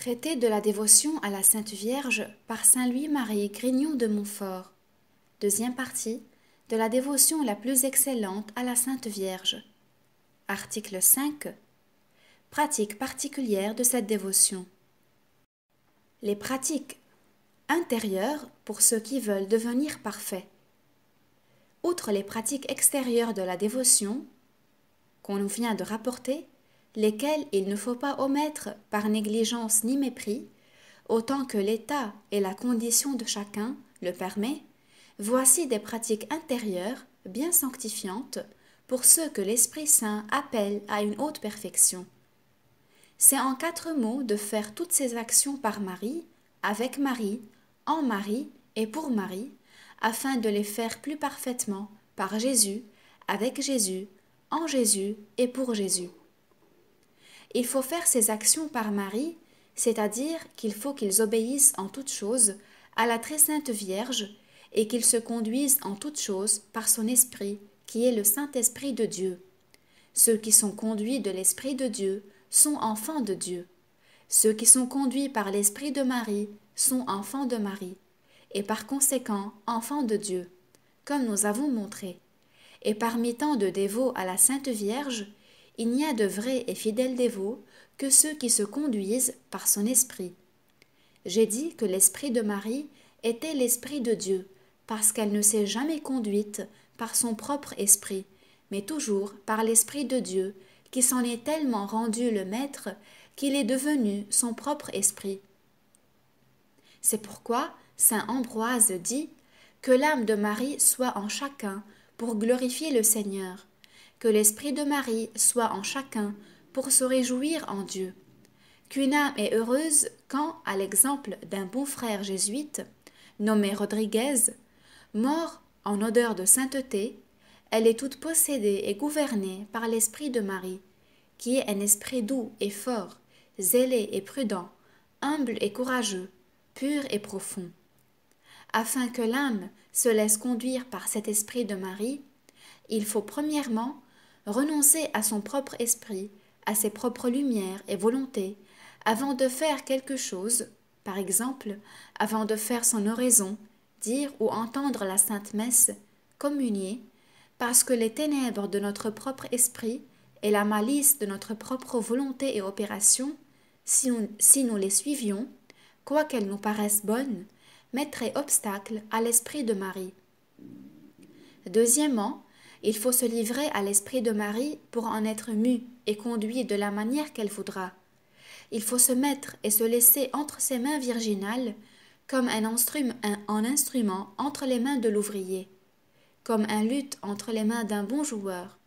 Traité de la dévotion à la Sainte Vierge par Saint Louis-Marie Grignon de Montfort. Deuxième partie de la dévotion la plus excellente à la Sainte Vierge. Article 5. Pratique particulière de cette dévotion. Les pratiques intérieures pour ceux qui veulent devenir parfaits. Outre les pratiques extérieures de la dévotion, qu'on vient de rapporter, lesquelles il ne faut pas omettre par négligence ni mépris, autant que l'état et la condition de chacun le permet, voici des pratiques intérieures bien sanctifiantes pour ceux que l'Esprit Saint appelle à une haute perfection. C'est en 4 mots de faire toutes ces actions par Marie, avec Marie, en Marie et pour Marie, afin de les faire plus parfaitement par Jésus, avec Jésus, en Jésus et pour Jésus. Il faut faire ces actions par Marie, c'est-à-dire qu'il faut qu'ils obéissent en toutes choses à la très sainte Vierge et qu'ils se conduisent en toutes choses par son Esprit, qui est le Saint-Esprit de Dieu. Ceux qui sont conduits de l'Esprit de Dieu sont enfants de Dieu. Ceux qui sont conduits par l'Esprit de Marie sont enfants de Marie, et par conséquent enfants de Dieu, comme nous avons montré. Et parmi tant de dévots à la Sainte Vierge, il n'y a de vrais et fidèles dévots que ceux qui se conduisent par son esprit. J'ai dit que l'esprit de Marie était l'esprit de Dieu, parce qu'elle ne s'est jamais conduite par son propre esprit, mais toujours par l'esprit de Dieu, qui s'en est tellement rendu le maître qu'il est devenu son propre esprit. C'est pourquoi saint Ambroise dit que l'âme de Marie soit en chacun pour glorifier le Seigneur, que l'esprit de Marie soit en chacun pour se réjouir en Dieu, qu'une âme est heureuse quand, à l'exemple d'un bon frère jésuite, nommé Rodriguez, mort en odeur de sainteté, elle est toute possédée et gouvernée par l'esprit de Marie, qui est un esprit doux et fort, zélé et prudent, humble et courageux, pur et profond. Afin que l'âme se laisse conduire par cet esprit de Marie, il faut premièrement renoncer à son propre esprit, à ses propres lumières et volontés, avant de faire quelque chose, par exemple, avant de faire son oraison, dire ou entendre la Sainte Messe, communier, parce que les ténèbres de notre propre esprit et la malice de notre propre volonté et opération, si nous les suivions, quoiqu'elles nous paraissent bonnes, mettraient obstacle à l'esprit de Marie. Deuxièmement, il faut se livrer à l'esprit de Marie pour en être mu et conduit de la manière qu'elle voudra. Il faut se mettre et se laisser entre ses mains virginales comme un instrument entre les mains de l'ouvrier, comme un luth entre les mains d'un bon joueur.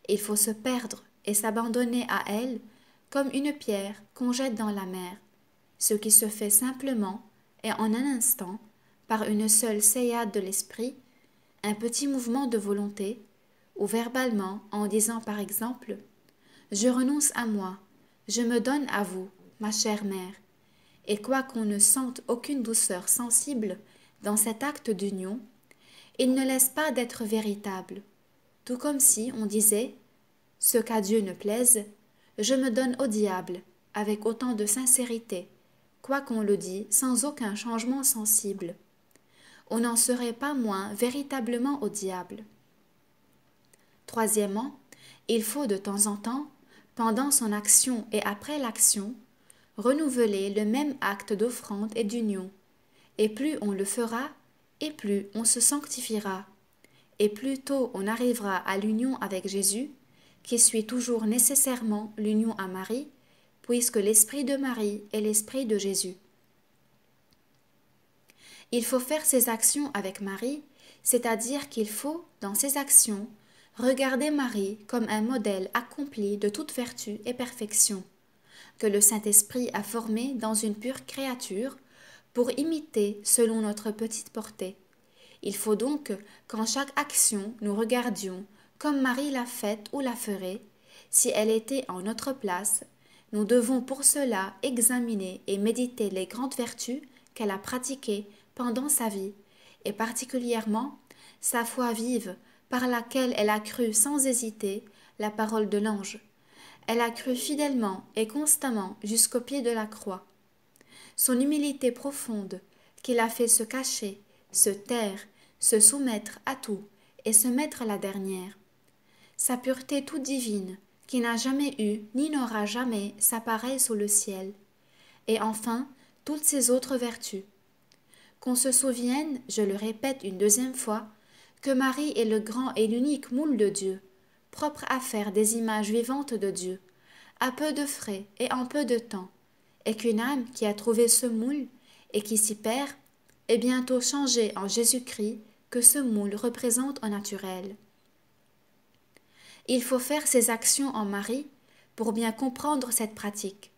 Il faut se perdre et s'abandonner à elle comme une pierre qu'on jette dans la mer, ce qui se fait simplement et en un instant par une seule séade de l'esprit, un petit mouvement de volonté, ou verbalement en disant par exemple « Je renonce à moi, je me donne à vous, ma chère mère », et quoiqu'on ne sente aucune douceur sensible dans cet acte d'union, il ne laisse pas d'être véritable, tout comme si on disait « Ce qu'à Dieu ne plaise, je me donne au diable » avec autant de sincérité, quoiqu'on le dit sans aucun changement sensible. On n'en serait pas moins véritablement au diable. Troisièmement, il faut de temps en temps, pendant son action et après l'action, renouveler le même acte d'offrande et d'union, et plus on le fera, et plus on se sanctifiera, et plus tôt on arrivera à l'union avec Jésus, qui suit toujours nécessairement l'union à Marie, puisque l'esprit de Marie est l'esprit de Jésus. Il faut faire ses actions avec Marie, c'est-à-dire qu'il faut, dans ses actions, regarder Marie comme un modèle accompli de toute vertu et perfection, que le Saint-Esprit a formé dans une pure créature, pour imiter selon notre petite portée. Il faut donc qu'en chaque action nous regardions comme Marie l'a faite ou la ferait, si elle était en notre place. Nous devons pour cela examiner et méditer les grandes vertus qu'elle a pratiquées pendant sa vie, et particulièrement sa foi vive, par laquelle elle a cru sans hésiter la parole de l'ange. elle a cru fidèlement et constamment jusqu'au pied de la croix. Son humilité profonde, qui l'a fait se cacher, se taire, se soumettre à tout et se mettre la dernière. Sa pureté toute divine, qui n'a jamais eu ni n'aura jamais sa pareille sous le ciel. Et enfin, toutes ses autres vertus. Qu'on se souvienne, je le répète une deuxième fois, que Marie est le grand et l'unique moule de Dieu, propre à faire des images vivantes de Dieu, à peu de frais et en peu de temps, et qu'une âme qui a trouvé ce moule et qui s'y perd est bientôt changée en Jésus-Christ que ce moule représente en naturel. Il faut faire ces actions en Marie pour bien comprendre cette pratique.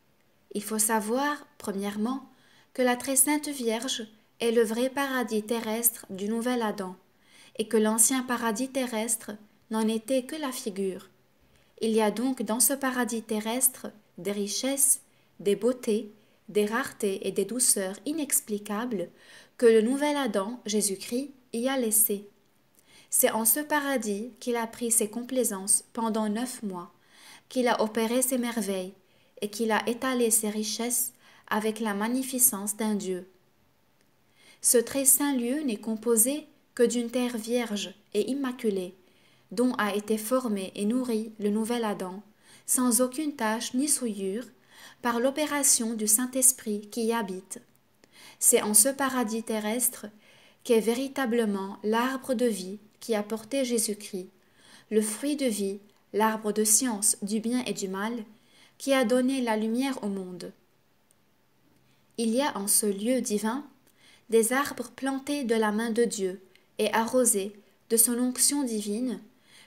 Il faut savoir, premièrement, que la très sainte Vierge est le vrai paradis terrestre du nouvel Adam, et que l'ancien paradis terrestre n'en était que la figure. Il y a donc dans ce paradis terrestre des richesses, des beautés, des raretés et des douceurs inexplicables que le nouvel Adam, Jésus-Christ, y a laissées. C'est en ce paradis qu'il a pris ses complaisances pendant 9 mois, qu'il a opéré ses merveilles et qu'il a étalé ses richesses avec la magnificence d'un Dieu. Ce très saint lieu n'est composé que d'une terre vierge et immaculée, dont a été formé et nourri le nouvel Adam, sans aucune tache ni souillure, par l'opération du Saint-Esprit qui y habite. C'est en ce paradis terrestre qu'est véritablement l'arbre de vie qui a porté Jésus-Christ, le fruit de vie, l'arbre de science du bien et du mal, qui a donné la lumière au monde. Il y a en ce lieu divin des arbres plantés de la main de Dieu et arrosés de son onction divine,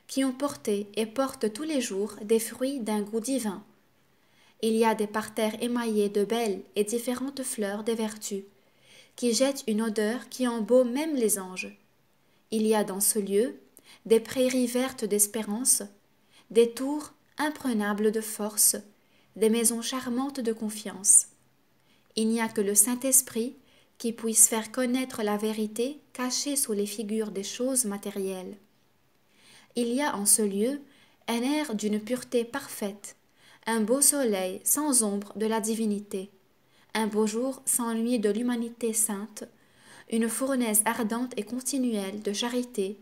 qui ont porté et portent tous les jours des fruits d'un goût divin. Il y a des parterres émaillés de belles et différentes fleurs des vertus, qui jettent une odeur qui embaume même les anges. Il y a dans ce lieu des prairies vertes d'espérance, des tours imprenables de force, des maisons charmantes de confiance. Il n'y a que le Saint-Esprit qui puisse faire connaître la vérité cachée sous les figures des choses matérielles. Il y a en ce lieu un air d'une pureté parfaite, un beau soleil sans ombre de la divinité, un beau jour sans nuit de l'humanité sainte, une fournaise ardente et continuelle de charité,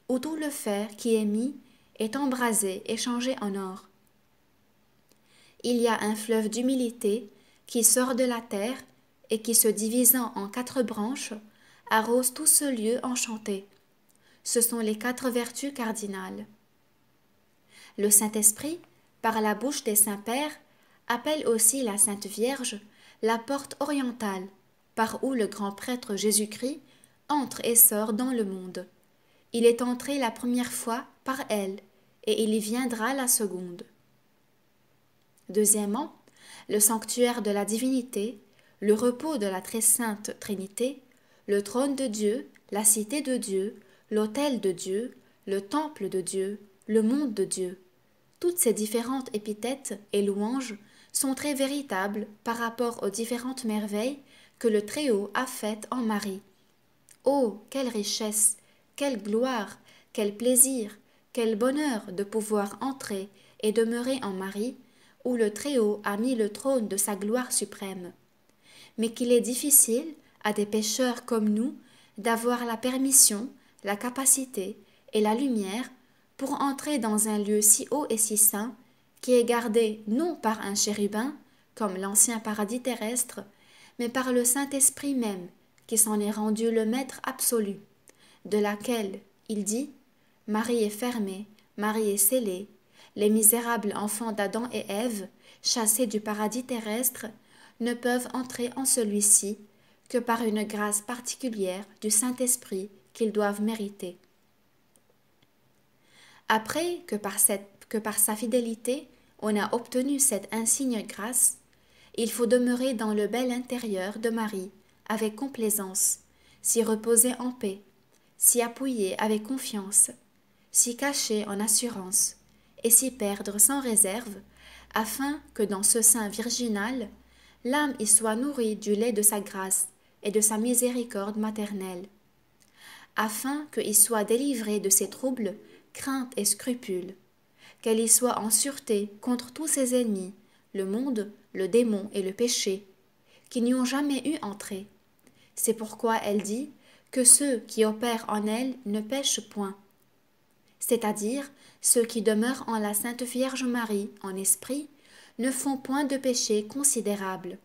où tout le fer qui est mis est embrasé et changé en or. Il y a un fleuve d'humilité qui sort de la terre et qui, se divisant en 4 branches, arrose tout ce lieu enchanté. Ce sont les 4 vertus cardinales. Le Saint-Esprit, par la bouche des saints-pères, appelle aussi la Sainte Vierge la porte orientale, par où le grand prêtre Jésus-Christ entre et sort dans le monde. Il est entré la première fois par elle, et il y viendra la seconde. Deuxièmement, le sanctuaire de la divinité, le repos de la très sainte Trinité, le trône de Dieu, la cité de Dieu, l'autel de Dieu, le temple de Dieu, le monde de Dieu. Toutes ces différentes épithètes et louanges sont très véritables par rapport aux différentes merveilles que le Très-Haut a faites en Marie. Oh, quelle richesse, quelle gloire, quel plaisir, quel bonheur de pouvoir entrer et demeurer en Marie, où le Très-Haut a mis le trône de sa gloire suprême. Mais qu'il est difficile, à des pécheurs comme nous, d'avoir la permission, la capacité et la lumière pour entrer dans un lieu si haut et si saint, qui est gardé non par un chérubin, comme l'ancien paradis terrestre, mais par le Saint-Esprit même, qui s'en est rendu le maître absolu, de laquelle, il dit, Marie est fermée, Marie est scellée, les misérables enfants d'Adam et Ève, chassés du paradis terrestre, ne peuvent entrer en celui-ci que par une grâce particulière du Saint-Esprit qu'ils doivent mériter. Après que par sa fidélité on a obtenu cette insigne grâce, il faut demeurer dans le bel intérieur de Marie avec complaisance, s'y reposer en paix, s'y appuyer avec confiance, s'y cacher en assurance, et s'y perdre sans réserve, afin que dans ce sein virginal, l'âme y soit nourrie du lait de sa grâce et de sa miséricorde maternelle, afin qu'il soit délivré de ses troubles, craintes et scrupules, qu'elle y soit en sûreté contre tous ses ennemis, le monde, le démon et le péché, qui n'y ont jamais eu entrée. C'est pourquoi elle dit que ceux qui opèrent en elle ne pêchent point, c'est-à-dire ceux qui demeurent en la Sainte Vierge Marie en esprit, ne font point de péché considérable.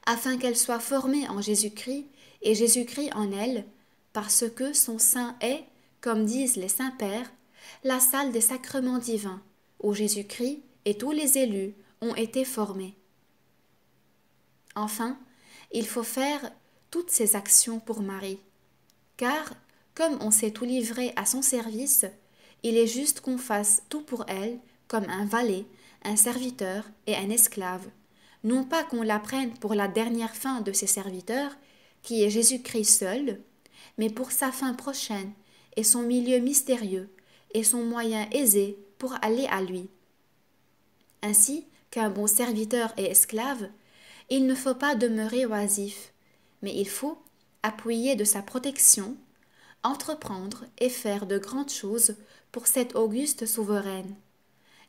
Afin qu'elle soit formée en Jésus-Christ et Jésus-Christ en elle, parce que son sein est, comme disent les saints pères, la salle des sacrements divins, où Jésus-Christ et tous les élus ont été formés. Enfin, il faut faire toutes ces actions pour Marie, car, comme on s'est tout livré à son service, il est juste qu'on fasse tout pour elle, comme un valet, un serviteur et un esclave, non pas qu'on la prenne pour la dernière fin de ses serviteurs, qui est Jésus-Christ seul, mais pour sa fin prochaine et son milieu mystérieux et son moyen aisé pour aller à lui. Ainsi qu'un bon serviteur et esclave, il ne faut pas demeurer oisif, mais il faut, appuyé de sa protection, entreprendre et faire de grandes choses pour cette auguste souveraine.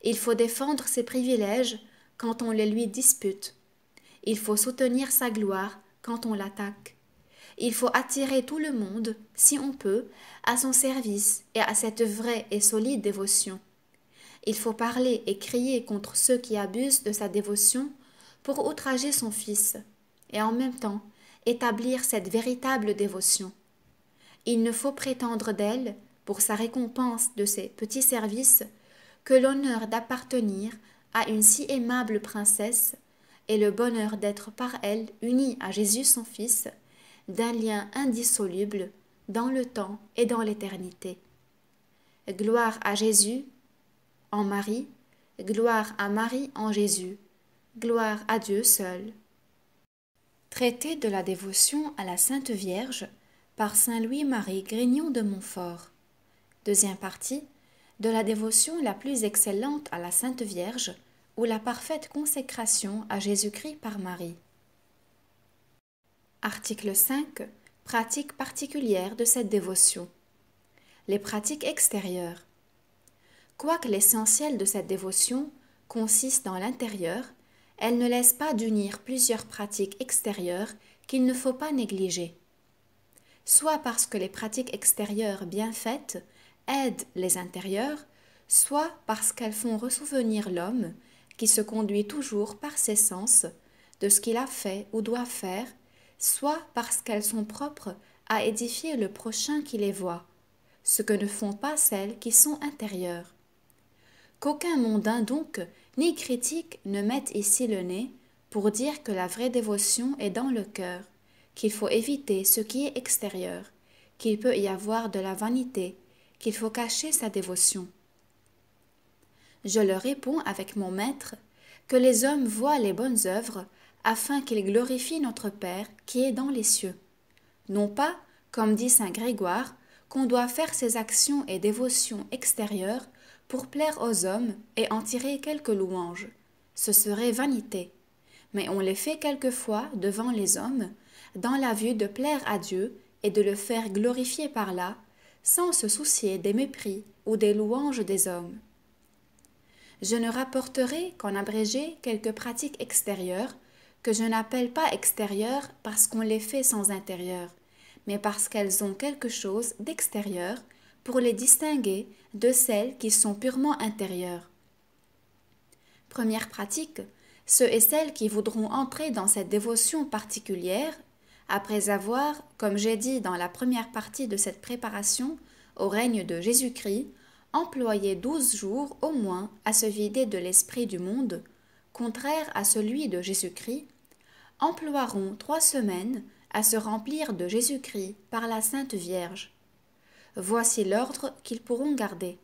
Il faut défendre ses privilèges quand on les lui dispute. Il faut soutenir sa gloire quand on l'attaque. Il faut attirer tout le monde, si on peut, à son service et à cette vraie et solide dévotion. Il faut parler et crier contre ceux qui abusent de sa dévotion pour outrager son Fils, et en même temps établir cette véritable dévotion. Il ne faut prétendre d'elle, pour sa récompense de ses petits services, que l'honneur d'appartenir à une si aimable princesse et le bonheur d'être par elle unie à Jésus son Fils, d'un lien indissoluble dans le temps et dans l'éternité. Gloire à Jésus en Marie, gloire à Marie en Jésus, gloire à Dieu seul. Traité de la dévotion à la Sainte Vierge par Saint Louis-Marie Grignion de Montfort. Deuxième partie, de la dévotion la plus excellente à la Sainte Vierge ou la parfaite consécration à Jésus-Christ par Marie. Article 5. Pratique particulière de cette dévotion. Les pratiques extérieures. Quoique l'essentiel de cette dévotion consiste dans l'intérieur, elle ne laisse pas d'unir plusieurs pratiques extérieures qu'il ne faut pas négliger. Soit parce que les pratiques extérieures bien faites aident les intérieurs, soit parce qu'elles font ressouvenir l'homme, qui se conduit toujours par ses sens, de ce qu'il a fait ou doit faire, soit parce qu'elles sont propres à édifier le prochain qui les voit, ce que ne font pas celles qui sont intérieures. Qu'aucun mondain donc, ni critique, ne mette ici le nez pour dire que la vraie dévotion est dans le cœur, qu'il faut éviter ce qui est extérieur, qu'il peut y avoir de la vanité, qu'il faut cacher sa dévotion. Je leur réponds avec mon maître que les hommes voient les bonnes œuvres afin qu'ils glorifient notre Père qui est dans les cieux. Non pas, comme dit saint Grégoire, qu'on doit faire ces actions et dévotions extérieures pour plaire aux hommes et en tirer quelques louanges. Ce serait vanité. Mais on les fait quelquefois devant les hommes, dans la vue de plaire à Dieu et de le faire glorifier par là, sans se soucier des mépris ou des louanges des hommes. Je ne rapporterai qu'en abrégé quelques pratiques extérieures, que je n'appelle pas extérieures parce qu'on les fait sans intérieur, mais parce qu'elles ont quelque chose d'extérieur pour les distinguer de celles qui sont purement intérieures. Première pratique, ceux et celles qui voudront entrer dans cette dévotion particulière, après avoir, comme j'ai dit dans la première partie de cette préparation, au règne de Jésus-Christ, employé 12 jours au moins à se vider de l'esprit du monde, contraire à celui de Jésus-Christ, emploieront 3 semaines à se remplir de Jésus-Christ par la Sainte Vierge. Voici l'ordre qu'ils pourront garder.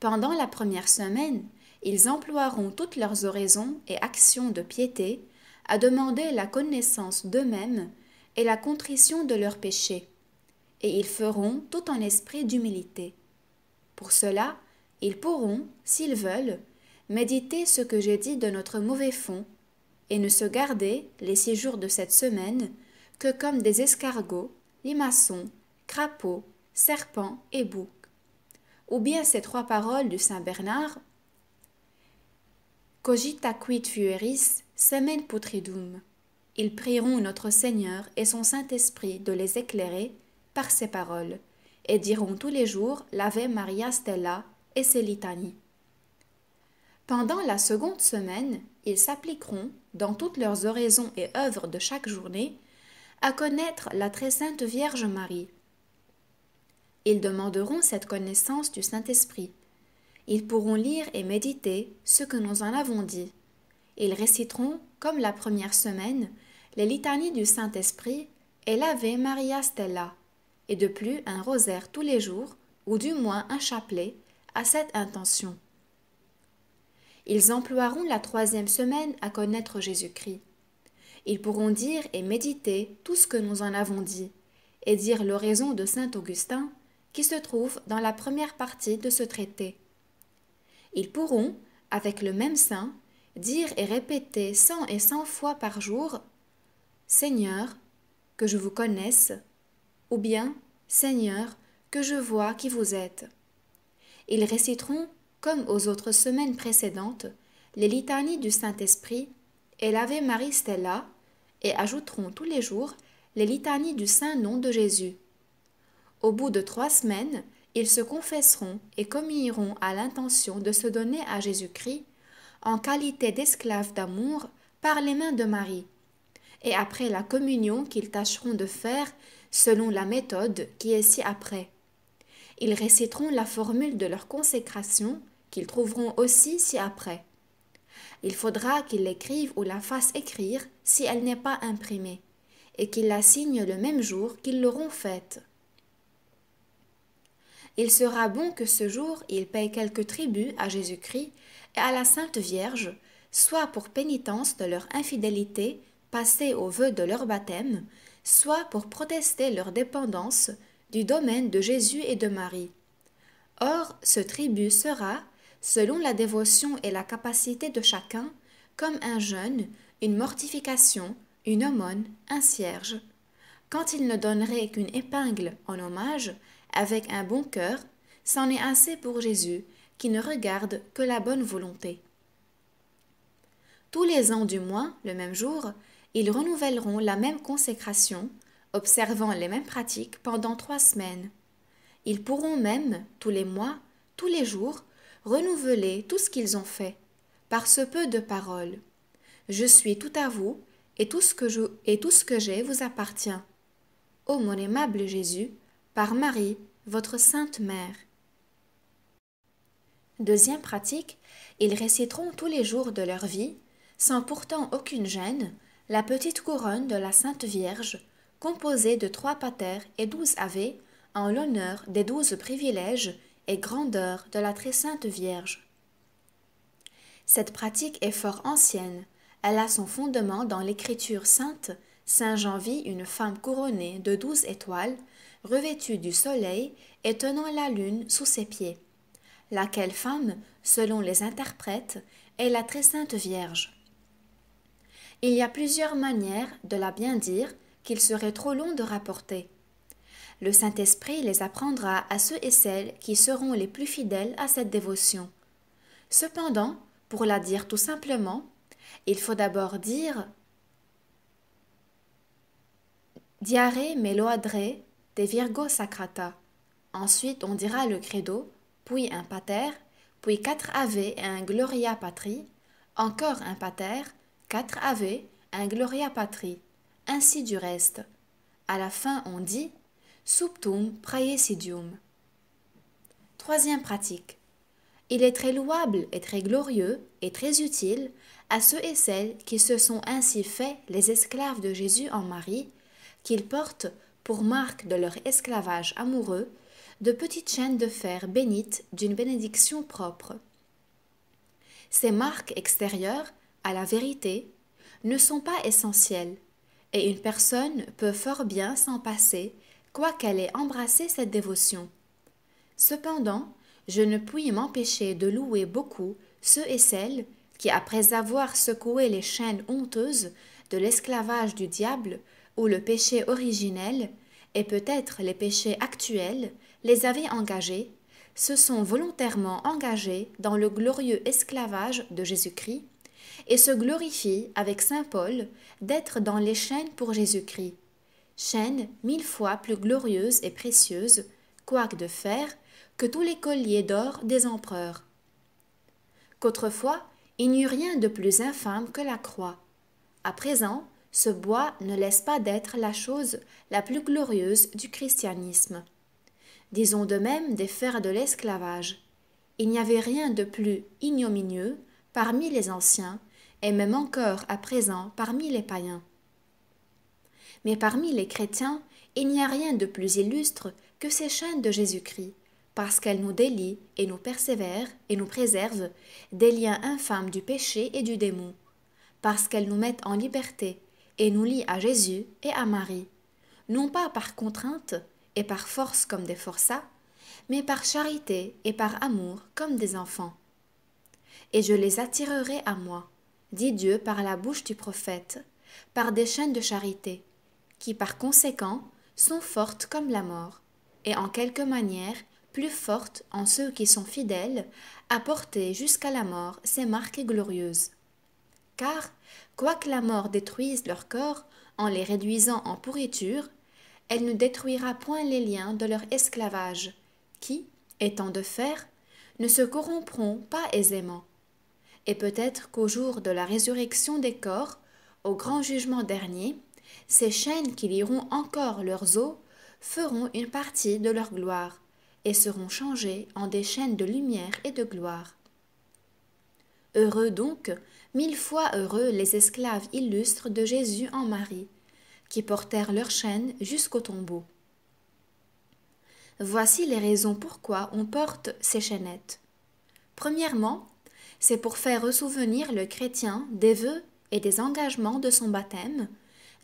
Pendant la première semaine, ils emploieront toutes leurs oraisons et actions de piété à demander la connaissance d'eux-mêmes et la contrition de leurs péchés, et ils feront tout en esprit d'humilité. Pour cela, ils pourront, s'ils veulent, méditer ce que j'ai dit de notre mauvais fond, et ne se garder, les 6 jours de cette semaine, que comme des escargots, limaçons, crapauds, serpents et boucs. ou bien ces trois paroles du Saint Bernard: Cogita quid fueris, semen putridum. Ils prieront notre Seigneur et son Saint-Esprit de les éclairer par ces paroles, et diront tous les jours l'Ave Maria Stella et ses litanies. Pendant la seconde semaine, ils s'appliqueront, dans toutes leurs oraisons et œuvres de chaque journée, à connaître la très sainte Vierge Marie. Ils demanderont cette connaissance du Saint-Esprit. Ils pourront lire et méditer ce que nous en avons dit. Ils réciteront, comme la première semaine, les litanies du Saint-Esprit et l'Ave Maria Stella, et de plus un rosaire tous les jours, ou du moins un chapelet, à cette intention. Ils emploieront la troisième semaine à connaître Jésus-Christ. Ils pourront dire et méditer tout ce que nous en avons dit, et dire l'oraison de saint Augustin, qui se trouve dans la première partie de ce traité. Ils pourront, avec le même saint, dire et répéter 100 et 100 fois par jour « Seigneur, que je vous connaisse » ou bien « Seigneur, que je vois qui vous êtes ». Ils réciteront, comme aux autres semaines précédentes, les litanies du Saint-Esprit et l'Ave Maria Stella, et ajouteront tous les jours les litanies du Saint-Nom de Jésus. Au bout de 3 semaines, ils se confesseront et communieront à l'intention de se donner à Jésus-Christ en qualité d'esclaves d'amour par les mains de Marie, et après la communion qu'ils tâcheront de faire selon la méthode qui est ci-après. Ils réciteront la formule de leur consécration qu'ils trouveront aussi ci-après. Il faudra qu'ils l'écrivent ou la fassent écrire si elle n'est pas imprimée, et qu'ils la signent le même jour qu'ils l'auront faite. Il sera bon que ce jour ils payent quelques tributs à Jésus-Christ et à la Sainte Vierge, soit pour pénitence de leur infidélité passée au vœu de leur baptême, soit pour protester leur dépendance du domaine de Jésus et de Marie. Or, ce tribut sera, selon la dévotion et la capacité de chacun, comme un jeûne, une mortification, une aumône, un cierge. Quand il ne donnerait qu'une épingle en hommage, avec un bon cœur, c'en est assez pour Jésus, qui ne regarde que la bonne volonté. Tous les ans du mois, le même jour, ils renouvelleront la même consécration, observant les mêmes pratiques pendant 3 semaines. Ils pourront même, tous les mois, tous les jours, renouveler tout ce qu'ils ont fait, par ce peu de paroles. Je suis tout à vous, et tout ce que j'ai vous appartient. Ô mon aimable Jésus, par Marie, votre sainte mère. Deuxième pratique, ils réciteront tous les jours de leur vie, sans pourtant aucune gêne, la petite couronne de la Sainte Vierge, composée de 3 pater et 12 ave, en l'honneur des 12 privilèges et grandeurs de la très sainte Vierge. Cette pratique est fort ancienne. Elle a son fondement dans l'écriture sainte. Saint Jean vit une femme couronnée de 12 étoiles, revêtue du soleil et tenant la lune sous ses pieds. Laquelle femme, selon les interprètes, est la très sainte Vierge. Il y a plusieurs manières de la bien dire qu'il serait trop long de rapporter. Le Saint-Esprit les apprendra à ceux et celles qui seront les plus fidèles à cette dévotion. Cependant, pour la dire tout simplement, il faut d'abord dire Diare me loadre de Virgo Sacrata. Ensuite, on dira le credo, puis un pater, puis 4 ave et un Gloria Patri, encore un pater, 4 ave, un Gloria Patri, ainsi du reste. À la fin, on dit Subtum praesidium. Troisième pratique. Il est très louable et très glorieux et très utile à ceux et celles qui se sont ainsi faits les esclaves de Jésus en Marie, qu'ils portent, pour marque de leur esclavage amoureux, de petites chaînes de fer bénites d'une bénédiction propre. Ces marques extérieures, à la vérité, ne sont pas essentielles, et une personne peut fort bien s'en passer, quoiqu'elle ait embrassé cette dévotion. Cependant, je ne puis m'empêcher de louer beaucoup ceux et celles qui, après avoir secoué les chaînes honteuses de l'esclavage du diable ou le péché originel, et peut-être les péchés actuels, les avaient engagés, se sont volontairement engagés dans le glorieux esclavage de Jésus-Christ et se glorifient avec saint Paul d'être dans les chaînes pour Jésus-Christ, chaînes 1000 fois plus glorieuses et précieuses, quoique de fer, que tous les colliers d'or des empereurs. Qu'autrefois, il n'y eut rien de plus infâme que la croix. À présent, ce bois ne laisse pas d'être la chose la plus glorieuse du christianisme. Disons de même des fers de l'esclavage. Il n'y avait rien de plus ignominieux parmi les anciens, et même encore à présent parmi les païens. Mais parmi les chrétiens, il n'y a rien de plus illustre que ces chaînes de Jésus-Christ, parce qu'elles nous délient et nous persévèrent et nous préservent des liens infâmes du péché et du démon, parce qu'elles nous mettent en liberté et nous lient à Jésus et à Marie, non pas par contrainte et par force comme des forçats, mais par charité et par amour comme des enfants. Et je les attirerai à moi, dit Dieu par la bouche du prophète, par des chaînes de charité, qui par conséquent sont fortes comme la mort, et en quelque manière plus fortes en ceux qui sont fidèles à porter jusqu'à la mort ces marques glorieuses. Car, quoique la mort détruise leur corps en les réduisant en pourriture, elle ne détruira point les liens de leur esclavage, qui, étant de fer, ne se corrompront pas aisément. Et peut-être qu'au jour de la résurrection des corps, au grand jugement dernier, ces chaînes qui lieront encore leurs os feront une partie de leur gloire, et seront changées en des chaînes de lumière et de gloire. Heureux donc, 1000 fois heureux les esclaves illustres de Jésus en Marie, qui portèrent leurs chaînes jusqu'au tombeau. Voici les raisons pourquoi on porte ces chaînettes. Premièrement, c'est pour faire ressouvenir le chrétien des vœux et des engagements de son baptême,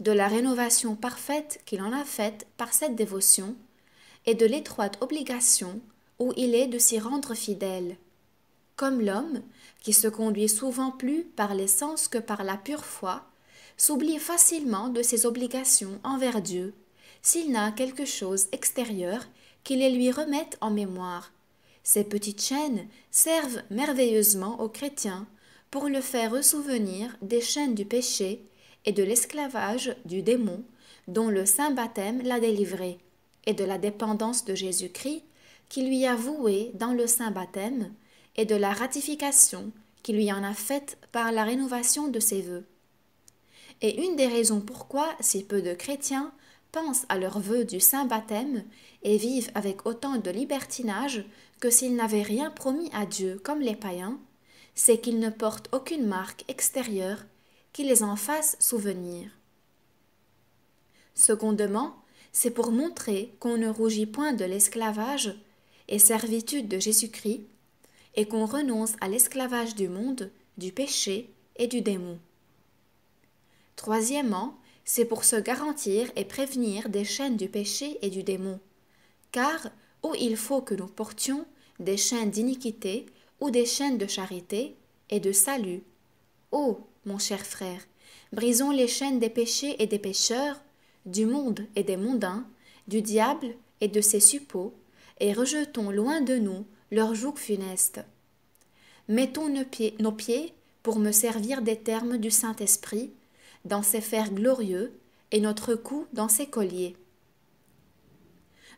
de la rénovation parfaite qu'il en a faite par cette dévotion, et de l'étroite obligation où il est de s'y rendre fidèle. Comme l'homme, qui se conduit souvent plus par les sens que par la pure foi, s'oublie facilement de ses obligations envers Dieu, s'il n'a quelque chose extérieur qui les lui remette en mémoire. Ces petites chaînes servent merveilleusement au chrétien pour le faire ressouvenir des chaînes du péché et de l'esclavage du démon dont le saint baptême l'a délivré, et de la dépendance de Jésus-Christ qui lui a voué dans le saint baptême, et de la ratification qui lui en a faite par la rénovation de ses vœux. Et une des raisons pourquoi si peu de chrétiens pensent à leurs vœux du saint baptême et vivent avec autant de libertinage que s'ils n'avaient rien promis à Dieu comme les païens, c'est qu'ils ne portent aucune marque extérieure qui les en fasse souvenir. Secondement, c'est pour montrer qu'on ne rougit point de l'esclavage et servitude de Jésus-Christ, et qu'on renonce à l'esclavage du monde, du péché et du démon. Troisièmement, c'est pour se garantir et prévenir des chaînes du péché et du démon, car où il faut que nous portions des chaînes d'iniquité ou des chaînes de charité et de salut. Ô, mon cher frère, brisons les chaînes des péchés et des pécheurs, du monde et des mondains, du diable et de ses suppôts, et rejetons loin de nous leur joug funeste. Mettons nos pieds, pour me servir des termes du Saint-Esprit, dans ces fers glorieux, et notre cou dans ces colliers.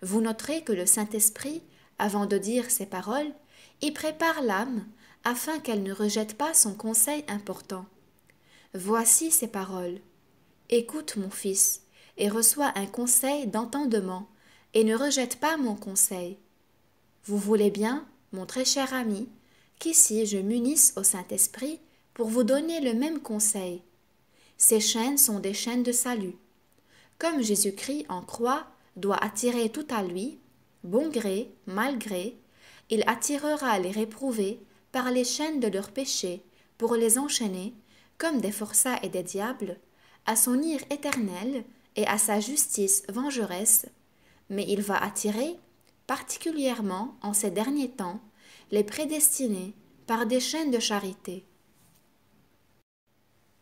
Vous noterez que le Saint-Esprit, avant de dire ces paroles, y prépare l'âme, afin qu'elle ne rejette pas son conseil important. Voici ces paroles. Écoute, mon fils, et reçois un conseil d'entendement, et ne rejette pas mon conseil. Vous voulez bien, mon très cher ami, qu'ici je m'unisse au Saint-Esprit pour vous donner le même conseil. Ces chaînes sont des chaînes de salut. Comme Jésus-Christ en croix doit attirer tout à lui, bon gré, mal gré, il attirera les réprouvés par les chaînes de leurs péchés pour les enchaîner, comme des forçats et des diables, à son ire éternel et à sa justice vengeresse, mais il va attirer, particulièrement en ces derniers temps, les prédestinés par des chaînes de charité.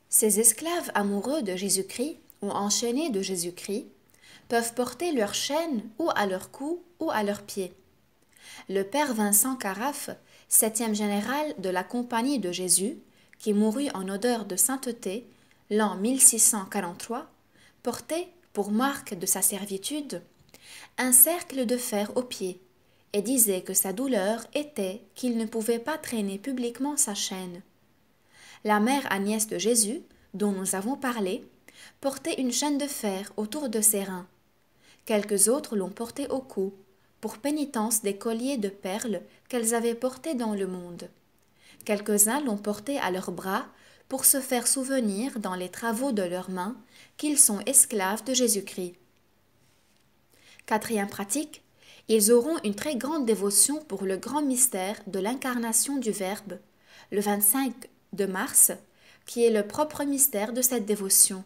Ces esclaves amoureux de Jésus-Christ ou enchaînés de Jésus-Christ peuvent porter leurs chaînes ou à leur cou ou à leurs pieds. Le père Vincent Carafe, 7e général de la Compagnie de Jésus, qui mourut en odeur de sainteté l'an 1643, portait, pour marque de sa servitude, un cercle de fer aux pieds, et disait que sa douleur était qu'il ne pouvait pas traîner publiquement sa chaîne. La mère Agnès de Jésus, dont nous avons parlé, portait une chaîne de fer autour de ses reins. Quelques autres l'ont portée au cou, pour pénitence des colliers de perles qu'elles avaient portés dans le monde. Quelques-uns l'ont portée à leurs bras pour se faire souvenir dans les travaux de leurs mains qu'ils sont esclaves de Jésus-Christ. Quatrième pratique, ils auront une très grande dévotion pour le grand mystère de l'incarnation du Verbe, le 25 de mars, qui est le propre mystère de cette dévotion,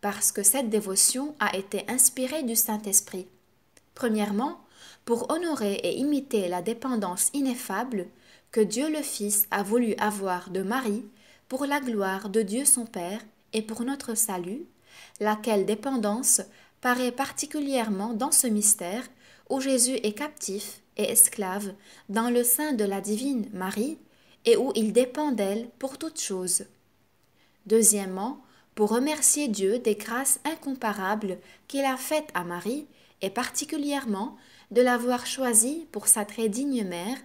parce que cette dévotion a été inspirée du Saint-Esprit. Premièrement, pour honorer et imiter la dépendance ineffable que Dieu le Fils a voulu avoir de Marie pour la gloire de Dieu son Père et pour notre salut, laquelle dépendance paraît particulièrement dans ce mystère où Jésus est captif et esclave dans le sein de la divine Marie et où il dépend d'elle pour toutes choses. Deuxièmement, pour remercier Dieu des grâces incomparables qu'il a faites à Marie et particulièrement de l'avoir choisie pour sa très digne mère,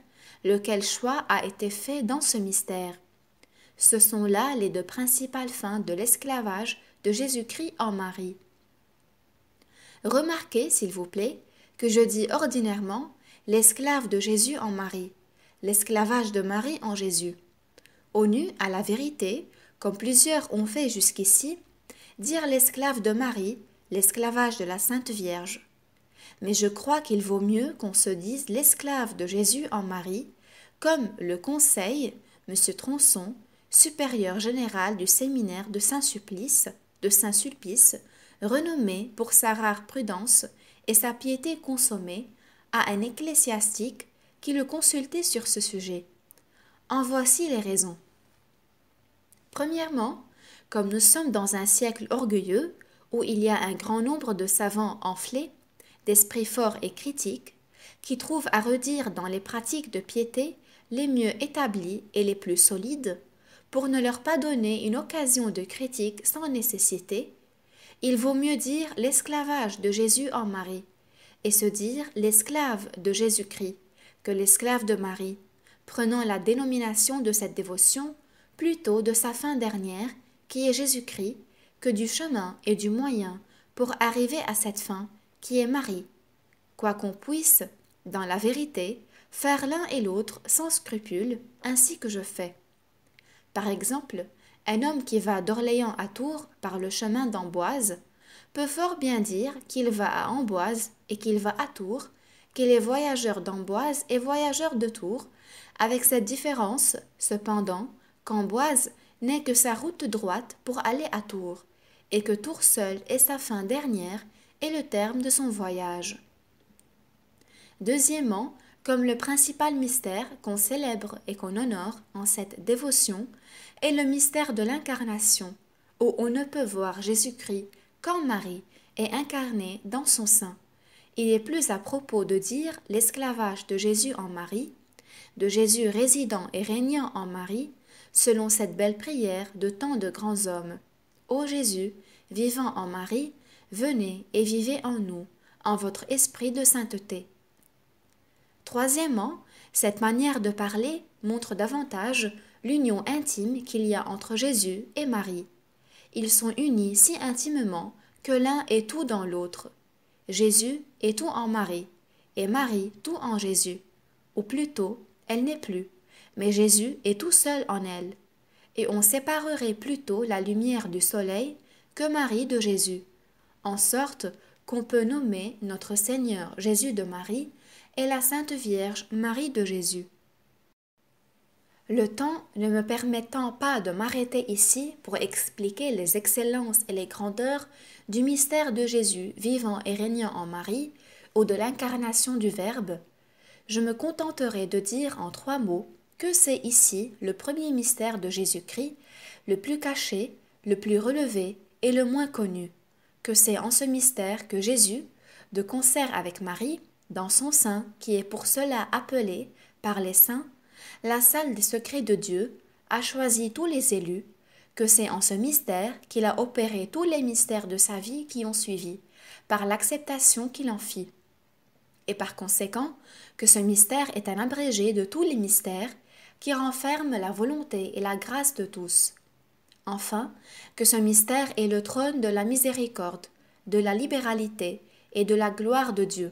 lequel choix a été fait dans ce mystère. Ce sont là les deux principales fins de l'esclavage de Jésus-Christ en Marie. Remarquez, s'il vous plaît, que je dis ordinairement l'esclave de Jésus en Marie, l'esclavage de Marie en Jésus. ONU, à la vérité, comme plusieurs ont fait jusqu'ici, dire l'esclave de Marie, l'esclavage de la Sainte Vierge. Mais je crois qu'il vaut mieux qu'on se dise l'esclave de Jésus en Marie, comme le conseille M. Tronçon, supérieur général du séminaire de Saint-Sulpice, renommé pour sa rare prudence et sa piété consommée, à un ecclésiastique qui le consultait sur ce sujet. En voici les raisons. Premièrement, comme nous sommes dans un siècle orgueilleux, où il y a un grand nombre de savants enflés, d'esprits forts et critiques, qui trouvent à redire dans les pratiques de piété les mieux établies et les plus solides, pour ne leur pas donner une occasion de critique sans nécessité, il vaut mieux dire l'esclavage de Jésus en Marie, et se dire l'esclave de Jésus-Christ que l'esclave de Marie, prenant la dénomination de cette dévotion plutôt de sa fin dernière, qui est Jésus-Christ, que du chemin et du moyen pour arriver à cette fin, qui est Marie, quoiqu'on puisse, dans la vérité, faire l'un et l'autre sans scrupule, ainsi que je fais. Par exemple, un homme qui va d'Orléans à Tours par le chemin d'Amboise peut fort bien dire qu'il va à Amboise et qu'il va à Tours, qu'il est voyageur d'Amboise et voyageur de Tours, avec cette différence, cependant, qu'Amboise n'est que sa route droite pour aller à Tours, et que Tours seul est sa fin dernière et le terme de son voyage. Deuxièmement, comme le principal mystère qu'on célèbre et qu'on honore en cette dévotion est le mystère de l'incarnation, où on ne peut voir Jésus-Christ quand Marie est incarnée dans son sein. Il est plus à propos de dire l'esclavage de Jésus en Marie, de Jésus résidant et régnant en Marie, selon cette belle prière de tant de grands hommes. Ô Jésus, vivant en Marie, venez et vivez en nous, en votre esprit de sainteté. Troisièmement, cette manière de parler montre davantage l'union intime qu'il y a entre Jésus et Marie. Ils sont unis si intimement que l'un est tout dans l'autre. Jésus est tout en Marie, et Marie tout en Jésus. Ou plutôt, elle n'est plus, mais Jésus est tout seul en elle. Et on séparerait plutôt la lumière du soleil que Marie de Jésus, en sorte qu'on peut nommer notre Seigneur Jésus de Marie et la Sainte Vierge Marie de Jésus. Le temps ne me permettant pas de m'arrêter ici pour expliquer les excellences et les grandeurs du mystère de Jésus vivant et régnant en Marie, ou de l'incarnation du Verbe, je me contenterai de dire en 3 mots que c'est ici le premier mystère de Jésus-Christ, le plus caché, le plus relevé et le moins connu, que c'est en ce mystère que Jésus, de concert avec Marie, dans son sein, qui est pour cela appelée, par les saints, la salle des secrets de Dieu, a choisi tous les élus, que c'est en ce mystère qu'il a opéré tous les mystères de sa vie qui ont suivi, par l'acceptation qu'il en fit. Et par conséquent, que ce mystère est un abrégé de tous les mystères qui renferment la volonté et la grâce de tous. Enfin, que ce mystère est le trône de la miséricorde, de la libéralité et de la gloire de Dieu.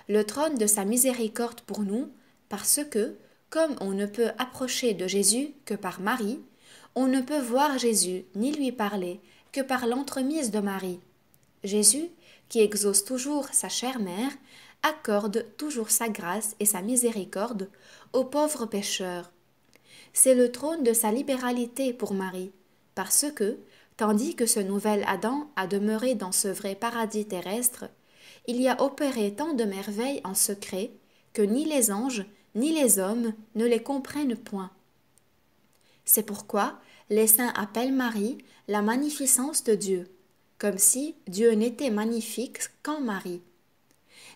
Le trône de sa miséricorde pour nous, parce que, comme on ne peut approcher de Jésus que par Marie, on ne peut voir Jésus ni lui parler que par l'entremise de Marie. Jésus, qui exauce toujours sa chère mère, accorde toujours sa grâce et sa miséricorde aux pauvres pécheurs. C'est le trône de sa libéralité pour Marie, parce que, tandis que ce nouvel Adam a demeuré dans ce vrai paradis terrestre, il y a opéré tant de merveilles en secret que ni les anges ni les hommes ne les comprennent point. C'est pourquoi les saints appellent Marie la magnificence de Dieu, comme si Dieu n'était magnifique qu'en Marie.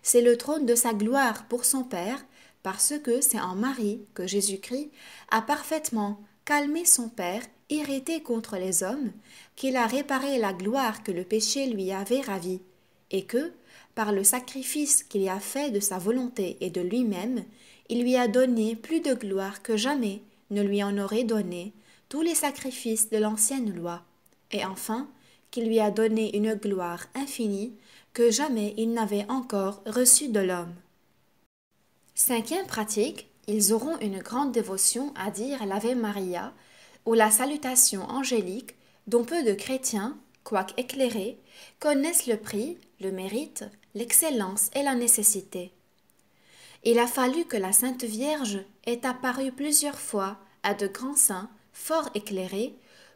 C'est le trône de sa gloire pour son Père, parce que c'est en Marie que Jésus-Christ a parfaitement calmé son Père, irrité contre les hommes, qu'il a réparé la gloire que le péché lui avait ravie, et que, par le sacrifice qu'il a fait de sa volonté et de lui-même, il lui a donné plus de gloire que jamais ne lui en aurait donné tous les sacrifices de l'ancienne loi, et enfin qu'il lui a donné une gloire infinie que jamais il n'avait encore reçue de l'homme. Cinquième pratique, ils auront une grande dévotion à dire l'Ave Maria ou la salutation angélique dont peu de chrétiens, quoique éclairés, connaissent le prix, le mérite, l'excellence et la nécessité. Il a fallu que la Sainte Vierge ait apparu plusieurs fois à de grands saints fort éclairés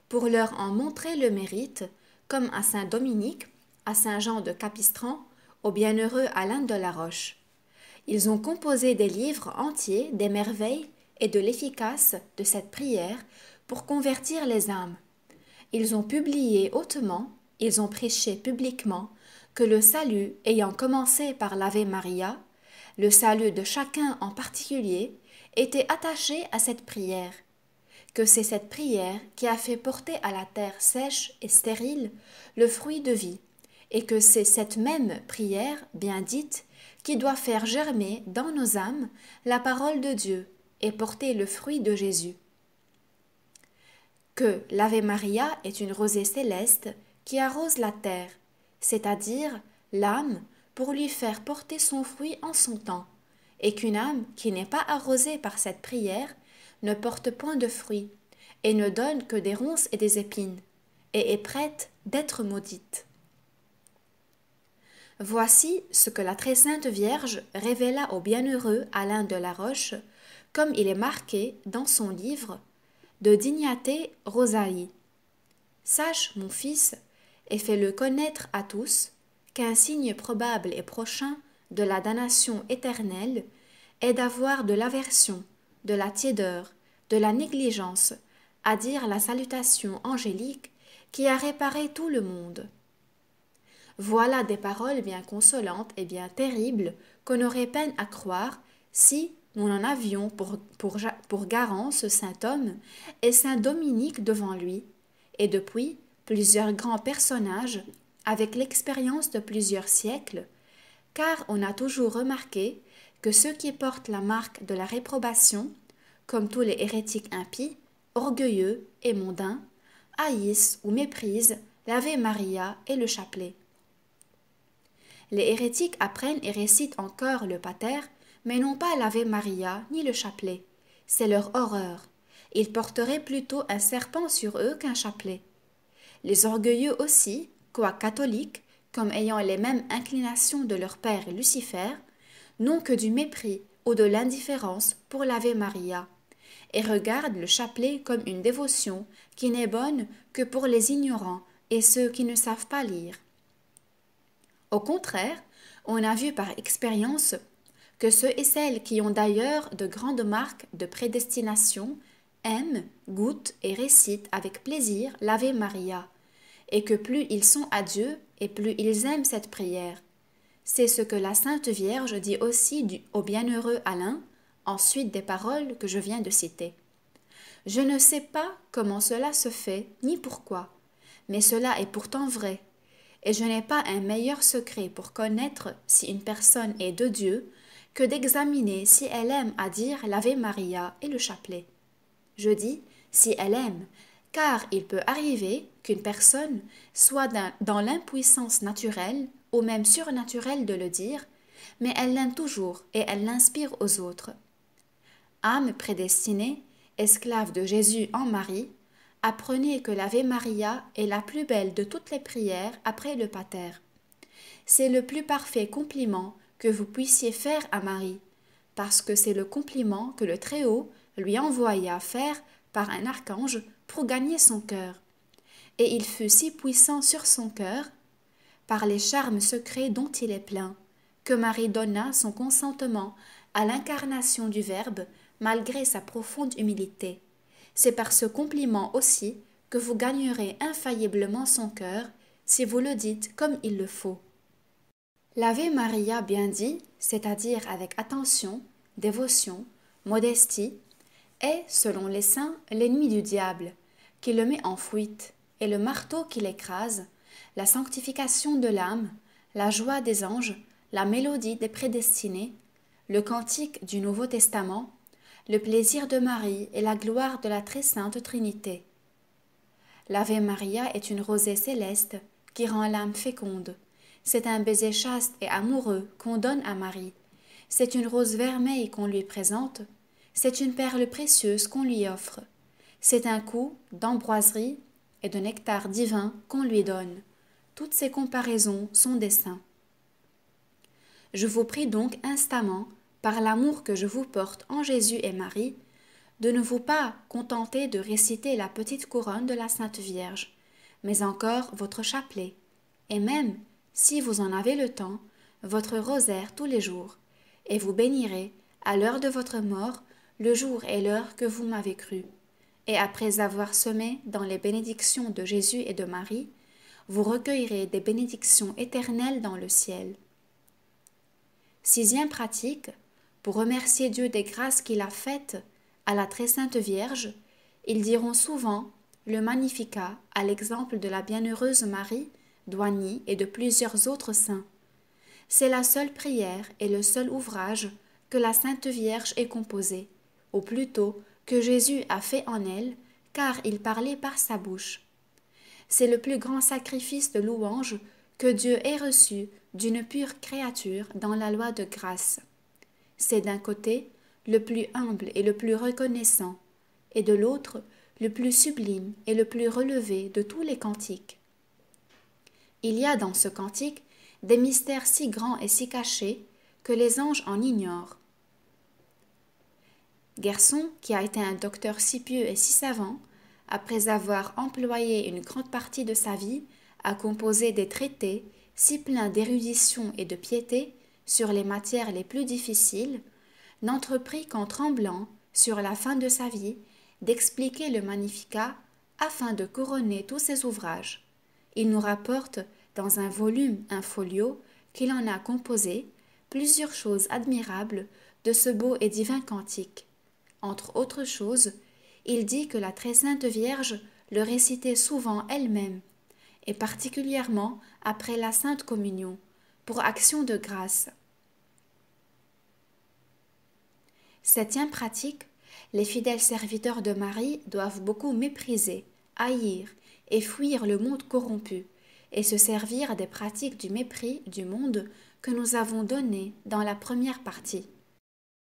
pour leur en montrer le mérite, comme à saint Dominique, à saint Jean de Capistran, au bienheureux Alain de la Roche. Ils ont composé des livres entiers des merveilles et de l'efficace de cette prière pour convertir les âmes. Ils ont publié hautement, ils ont prêché publiquement que le salut ayant commencé par l'Ave Maria, le salut de chacun en particulier, était attaché à cette prière, que c'est cette prière qui a fait porter à la terre sèche et stérile le fruit de vie, et que c'est cette même prière bien dite qui doit faire germer dans nos âmes la parole de Dieu et porter le fruit de Jésus. Que l'Ave Maria est une rosée céleste qui arrose la terre, c'est-à-dire l'âme pour lui faire porter son fruit en son temps, et qu'une âme qui n'est pas arrosée par cette prière ne porte point de fruit, et ne donne que des ronces et des épines, et est prête d'être maudite. Voici ce que la très sainte Vierge révéla au bienheureux Alain de la Roche, comme il est marqué dans son livre de Dignate Rosarii. Sache, mon fils, et fais-le connaître à tous, qu'un signe probable et prochain de la damnation éternelle est d'avoir de l'aversion, de la tiédeur, de la négligence, à dire la salutation angélique qui a réparé tout le monde. Voilà des paroles bien consolantes et bien terribles qu'on aurait peine à croire si nous en avions pour garant ce saint homme et saint Dominique devant lui, et depuis plusieurs grands personnages avec l'expérience de plusieurs siècles, car on a toujours remarqué que ceux qui portent la marque de la réprobation, comme tous les hérétiques impies, orgueilleux et mondains, haïssent ou méprisent l'Ave Maria et le chapelet. Les hérétiques apprennent et récitent encore le pater, mais non pas l'Ave Maria ni le chapelet. C'est leur horreur. Ils porteraient plutôt un serpent sur eux qu'un chapelet. Les orgueilleux aussi, quoique catholiques, comme ayant les mêmes inclinations de leur père Lucifer, n'ont que du mépris ou de l'indifférence pour l'Ave Maria, et regardent le chapelet comme une dévotion qui n'est bonne que pour les ignorants et ceux qui ne savent pas lire. Au contraire, on a vu par expérience que ceux et celles qui ont d'ailleurs de grandes marques de prédestination aiment, goûtent et récitent avec plaisir l'Ave Maria, et que plus ils sont à Dieu et plus ils aiment cette prière. C'est ce que la Sainte Vierge dit aussi au bienheureux Alain, ensuite des paroles que je viens de citer. Je ne sais pas comment cela se fait, ni pourquoi, mais cela est pourtant vrai, et je n'ai pas un meilleur secret pour connaître si une personne est de Dieu que d'examiner si elle aime à dire l'Ave Maria et le chapelet. Je dis si elle aime, car il peut arriver qu'une personne soit dans l'impuissance naturelle ou même surnaturelle de le dire, mais elle l'aime toujours et elle l'inspire aux autres. Âme prédestinée, esclave de Jésus en Marie, apprenez que l'Ave Maria est la plus belle de toutes les prières après le Pater. C'est le plus parfait compliment que vous puissiez faire à Marie, parce que c'est le compliment que le Très-Haut lui envoya faire par un archange pour gagner son cœur. Et il fut si puissant sur son cœur, par les charmes secrets dont il est plein, que Marie donna son consentement à l'incarnation du Verbe malgré sa profonde humilité. C'est par ce compliment aussi que vous gagnerez infailliblement son cœur si vous le dites comme il le faut. L'Ave Maria bien dit, c'est-à-dire avec attention, dévotion, modestie, est, selon les saints, l'ennemi du diable, qui le met en fuite, et le marteau qui l'écrase, la sanctification de l'âme, la joie des anges, la mélodie des prédestinés, le cantique du Nouveau Testament, le plaisir de Marie et la gloire de la très sainte Trinité. L'Ave Maria est une rosée céleste qui rend l'âme féconde. C'est un baiser chaste et amoureux qu'on donne à Marie. C'est une rose vermeille qu'on lui présente. C'est une perle précieuse qu'on lui offre. C'est un coup d'ambroiserie et de nectar divin qu'on lui donne. Toutes ces comparaisons sont des saints. Je vous prie donc instamment, par l'amour que je vous porte en Jésus et Marie, de ne vous pas contenter de réciter la petite couronne de la Sainte Vierge, mais encore votre chapelet, et même, si vous en avez le temps, votre rosaire tous les jours, et vous bénirez, à l'heure de votre mort, le jour et l'heure que vous m'avez cru. Et après avoir semé dans les bénédictions de Jésus et de Marie, vous recueillerez des bénédictions éternelles dans le ciel. 6e pratique, pour remercier Dieu des grâces qu'il a faites à la très sainte Vierge, ils diront souvent le Magnificat à l'exemple de la bienheureuse Marie, d'Oigny et de plusieurs autres saints. C'est la seule prière et le seul ouvrage que la Sainte Vierge ait composé, ou plutôt que Jésus a fait en elle, car il parlait par sa bouche. C'est le plus grand sacrifice de louange que Dieu ait reçu d'une pure créature dans la loi de grâce. C'est d'un côté le plus humble et le plus reconnaissant, et de l'autre le plus sublime et le plus relevé de tous les cantiques. Il y a dans ce cantique des mystères si grands et si cachés que les anges en ignorent. Gerson, qui a été un docteur si pieux et si savant, après avoir employé une grande partie de sa vie à composer des traités si pleins d'érudition et de piété sur les matières les plus difficiles, n'entreprit qu'en tremblant, sur la fin de sa vie, d'expliquer le Magnificat afin de couronner tous ses ouvrages. Il nous rapporte, dans un volume, un folio, qu'il en a composé, plusieurs choses admirables de ce beau et divin cantique. Entre autres choses, il dit que la très sainte Vierge le récitait souvent elle-même, et particulièrement après la Sainte Communion, pour action de grâce. 7e pratique, les fidèles serviteurs de Marie doivent beaucoup mépriser, haïr et fuir le monde corrompu, et se servir des pratiques du mépris du monde que nous avons données dans la première partie.